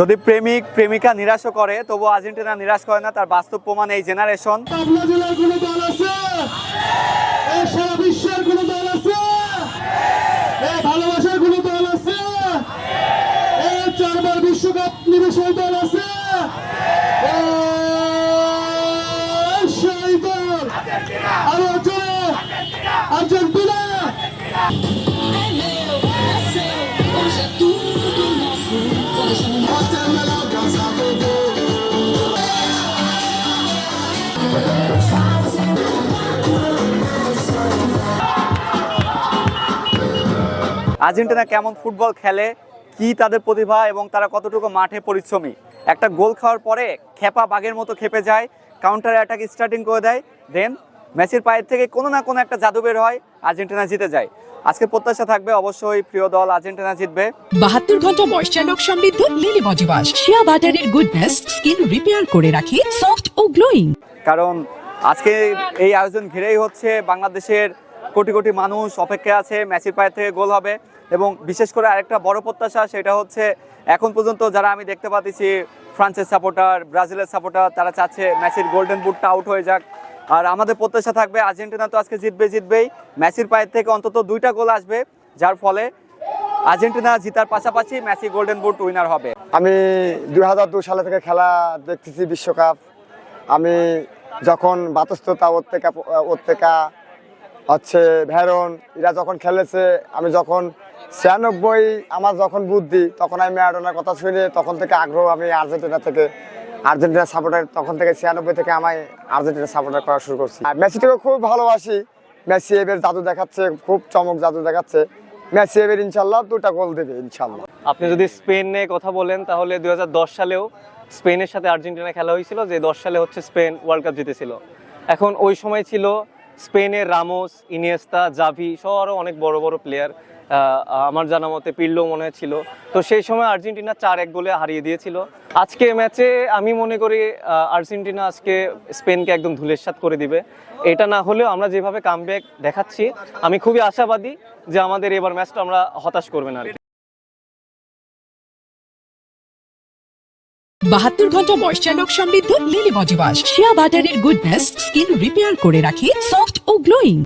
যদি প্রেমিক প্রেমিকা নিরাশ করে তবু আর্জেন্টিনা নিরাশ করে না, তার বাস্তব প্রমাণ এই জেনারেশন। পাবনা জেলার কোনো দল আছে? সারা বিশ্বের কোনো দল আছে? ভালোবাসার কোনো দল আছে? 4বার বিশ্বকাপ নিবেশন দল আছে? সেই দল আরো জোরে আর্জেন্টিনা। আর্জেন্টিনা কেমন ফুটবল খেলে, কি তাদের প্রতিভা এবং তারা কতটুকু মাঠে পরিশ্রমী। একটা গোল খাওয়ার পরে খেপা বাঘের মতো খেপে যায়, কাউন্টার অ্যাটাক স্টার্টিং করে দেয়, দেন মেসির পায়ের থেকে কোনো না কোনো একটা জাদু বের হয়, আর্জেন্টিনা জিতে যায়। আজকে প্রত্যাশা থাকবে অবশ্যই প্রিয় দল আর্জেন্টিনা জিতবে। 72 ঘন্টা ময়েশ্চার লোক সমৃদ্ধ লিলি বডি ওয়াশ, শিয়া বাটারের গুডনেস স্কিন রিপেয়ার করে রাখে সফট ও গ্লোয়িং। কারণ আজকে এই আয়োজন ঘিরেই হচ্ছে বাংলাদেশের কোটি কোটি মানুষ অপেক্ষা আছে মেসির পায়ের থেকে গোল হবে। এবং বিশেষ করে আরেকটা বড় প্রত্যাশা, সেটা হচ্ছে এখন পর্যন্ত যারা আমি দেখতে পাচ্ছি ফ্রান্সের সাপোর্টার, ব্রাজিলের সাপোর্টার, তারা চাচ্ছে মেসির গোল্ডেন বুটটা আউট হয়ে যাক। আর আমাদের প্রত্যাশা থাকবে আর্জেন্টিনা তো আজকে জিতবেই, মেসির পায়ের থেকে অন্তত 2টা গোল আসবে, যার ফলে আর্জেন্টিনা জিতার পাশাপাশি মেসি গোল্ডেন বুট উইনার হবে। আমি 2002 সালে থেকে খেলা দেখতেছি বিশ্বকাপ। আমি যখন বাতস্ততা ওত্তেকা হচ্ছে ভেরন এরা যখন খেলেছে, আমি যখন 96 আমার যখন বুদ্ধি, তখন আমি ম্যারাডোনার কথা শুনে তখন থেকে আগ্রহ, আমি আর্জেন্টিনা সাপোর্টার তখন থেকে 96 থেকে আমি আর্জেন্টিনা সাপোর্টার করা শুরু করছি। মেসিটাকে খুব ভালোবাসি। মেসি এবার জাদু দেখাচ্ছে, খুব চমক জাদু দেখাচ্ছে। মেসি এবার ইনশাল্লাহ 2টা গোল দেবে ইনশাল্লাহ। আপনি যদি স্পেন নিয়ে কথা বলেন তাহলে 2010 সালেও স্পেনের সাথে আর্জেন্টিনা খেলা হয়েছিল, যে 10 সালে হচ্ছে স্পেন ওয়ার্ল্ড কাপ জিতেছিল। এখন ওই সময় ছিল স্পেনের রামোস, ইনিয়েস্তা, জাভি সহ আরও অনেক বড় বড় প্লেয়ার, আমার জানা মতে পির্লো মনে ছিল। তো সেই সময় আর্জেন্টিনা 4-1 গোলে হারিয়ে দিয়েছিল। আজকে ম্যাচে আমি মনে করি আর্জেন্টিনা আজকে স্পেনকে একদম ধুলিস্যাৎ করে দিবে। এটা না হলেও আমরা যেভাবে কামব্যাক দেখাচ্ছি, আমি খুবই আশাবাদী যে আমাদের এবার ম্যাচটা আমরা হতাশ করবে না। 72 ঘন্টা ময়েশ্চার লোক সমৃদ্ধ লিলি বডি ওয়াশ, শিয়া বাটারের গুডনেস স্কিন রিপেয়ার করে রাখে সফট ও গ্লোয়িং।